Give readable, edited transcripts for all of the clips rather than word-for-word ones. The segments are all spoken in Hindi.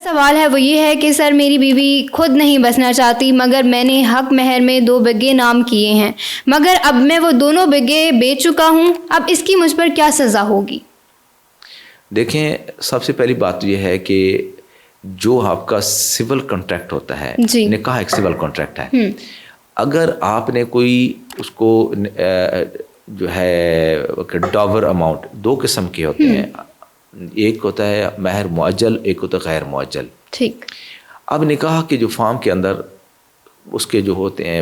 सवाल है वो ये है कि सर मेरी बीवी खुद नहीं बसना चाहती, मगर मैंने हक महर में 2 बिघे नाम किए हैं, मगर अब मैं वो दोनों बिघे बेच चुका हूँ, अब इसकी मुझ पर क्या सज़ा होगी? देखें, सबसे पहली बात यह है कि जो आपका सिविल कॉन्ट्रैक्ट होता है, निकाह एक सिविल कॉन्ट्रैक्ट है। अगर आपने कोई उसको जो है डॉवर अमाउंट 2 किस्म के होते हैं, एक होता है महर मुअज्जल, एक होता है गैर मुअज्जल। ठीक। अब निकाह के जो फॉर्म के अंदर उसके जो होते हैं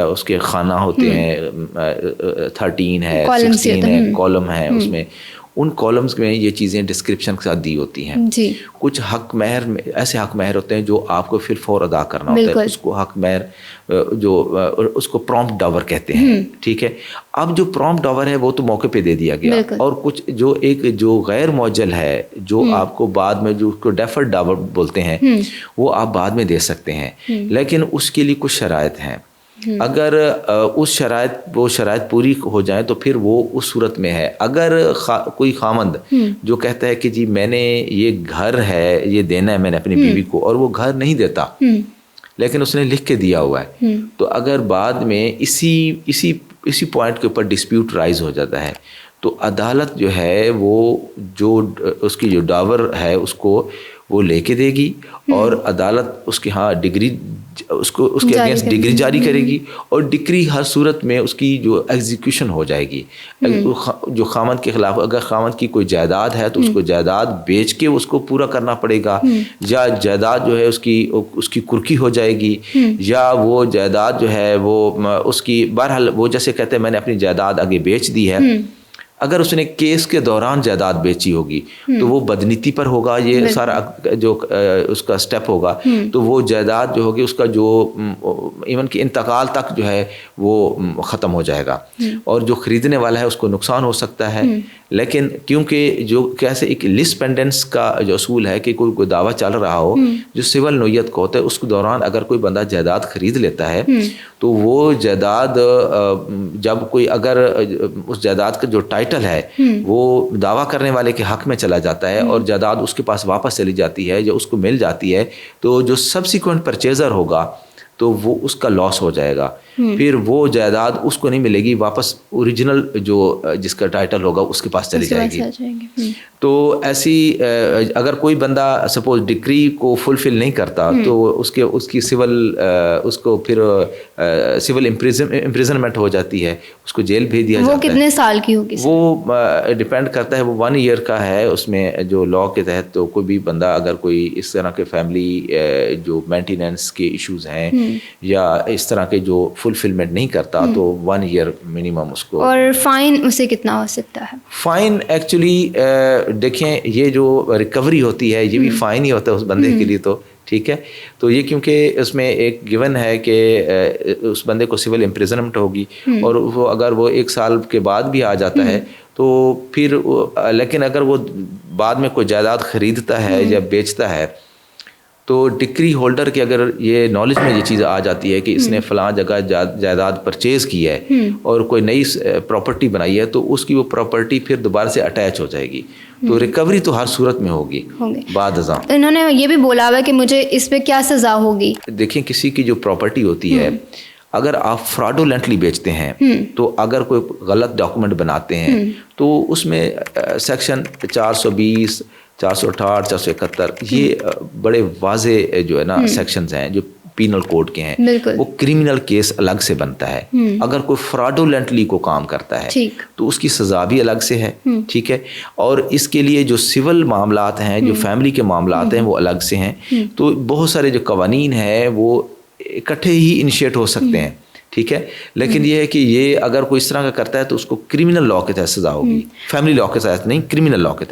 उसके खाना होते हैं, 13 है, 16 है, कॉलम है, उसमें उन कॉलम्स में ये चीज़ें डिस्क्रिप्शन के साथ दी होती हैं जी। कुछ हक महर में ऐसे हक महर होते हैं जो आपको फिर फौर अदा करना होता है, उसको हक महर जो उसको प्रॉम्प्ट डॉवर कहते हैं। ठीक है, अब जो प्रॉम्प्ट डॉवर है वो तो मौके पे दे दिया गया, और कुछ जो गैर मुअज्जल है, जो आपको बाद में जो उसको डेफर्ड डॉवर बोलते हैं, वो आप बाद में दे सकते हैं, लेकिन उसके लिए कुछ शराइत हैं। अगर वो शराइत पूरी हो जाए तो फिर वो उस सूरत में है। अगर कोई खामंद जो कहता है कि जी मैंने ये घर है, ये देना है मैंने अपनी बीवी को, और वो घर नहीं देता लेकिन उसने लिख के दिया हुआ है, तो अगर बाद में इसी पॉइंट के ऊपर डिस्प्यूट राइज हो जाता है, तो अदालत जो है वो जो उसकी जो डावर है उसको वो लेके देगी, और अदालत उसके उसके अगेंस्ट डिग्री जारी करेगी, और डिग्री हर सूरत में उसकी जो एग्जीक्यूशन हो जाएगी। जो खामद के खिलाफ अगर खामद की कोई जायदाद है तो उसको जायदाद बेच के उसको पूरा करना पड़ेगा, या जायदाद जो है उसकी कुर्की हो जाएगी, या वो जायदाद जो है वो उसकी बहरहाल वो जैसे कहते हैं मैंने अपनी जायदाद आगे बेच दी है। अगर उसने केस के दौरान जायदाद बेची होगी तो वो बदनीति पर होगा, ये सारा जो उसका स्टेप होगा, तो वो जायदाद जो होगी उसका जो इवन कि इंतकाल तक जो है वो ख़त्म हो जाएगा, और जो ख़रीदने वाला है उसको नुकसान हो सकता है। लेकिन क्योंकि जो कैसे एक लिस्ट पेंडेंस का जो असूल है कि कोई दावा चल रहा हो जो सिविल नोयत को होता है, उसके दौरान अगर कोई बंदा जायदाद ख़रीद लेता है तो वो जायदाद जब कोई अगर उस जायदाद का जो टाइटल है वो दावा करने वाले के हक में चला जाता है और जायदाद उसके पास वापस चली जाती है या उसको मिल जाती है, तो जो सब्सिक्वेंट परचेज़र होगा तो वो उसका लॉस हो जाएगा, फिर वो जायदाद उसको नहीं मिलेगी, वापस ओरिजिनल जो जिसका टाइटल होगा उसके पास चली जाएगी। तो ऐसी अगर कोई बंदा सपोज डिक्री को फुलफिल नहीं करता तो उसकी उसको फिर सिविल इम्प्रिजनमेंट हो जाती है, उसको जेल भेज दिया जाता है। वो कितने साल की होगी? वो डिपेंड करता है, वो 1 ईयर का है उसमें जो लॉ के तहत। तो कोई भी बंदा अगर कोई इस तरह के फैमिली जो मेंटेनेंस के इश्यूज हैं या इस तरह के जो फुलफिलमेंट नहीं करता तो 1 ईयर मिनिमम उसको। और फाइन उसे कितना हो सकता है? फाइन एक्चुअली देखें, ये जो रिकवरी होती है ये भी फाइन ही होता है उस बंदे के लिए, तो ठीक है। तो ये क्योंकि उसमें एक गिवन है कि उस बंदे को सिविल इम्प्रिजनमेंट होगी, और वो अगर वो 1 साल के बाद भी आ जाता है तो फिर लेकिन अगर वो बाद में कोई जायदाद खरीदता है या बेचता है तो डिक्री होल्डर के अगर ये नॉलेज में ये चीज़ आ जाती है कि इसने फ़लाँ जगह जायदाद परचेज़ की है और कोई नई प्रॉपर्टी बनाई है, तो उसकी वो प्रॉपर्टी फिर दोबारा से अटैच हो जाएगी, तो रिकवरी तो हर सूरत में होगी बाद अज़ां। इन्होंने ये भी बोला हुआ कि मुझे इस पे क्या सज़ा होगी? देखें, किसी की जो प्रॉपर्टी होती है अगर आप फ्रॉडुलेंटली बेचते हैं तो अगर कोई गलत डॉक्यूमेंट बनाते हैं तो उसमें सेक्शन 420, 468, 471 ये बड़े वाजे जो है ना सेक्शंस हैं जो पीनल कोड के हैं, वो क्रिमिनल केस अलग से बनता है। अगर कोई फ्रॉडुलेंटली को काम करता है तो उसकी सज़ा भी अलग से है, ठीक है। और इसके लिए जो सिविल मामलात हैं, जो फैमिली के मामलात हैं, वो अलग से हैं। तो बहुत सारे जो कवानीन हैं वो इकट्ठे ही इनिशिएट हो सकते हैं, ठीक है। लेकिन ये है कि ये अगर कोई इस तरह का करता है तो उसको क्रिमिनल लॉ के तहत सज़ा होगी, फैमिली लॉ के तहत नहीं, क्रिमिनल लॉ के तहत।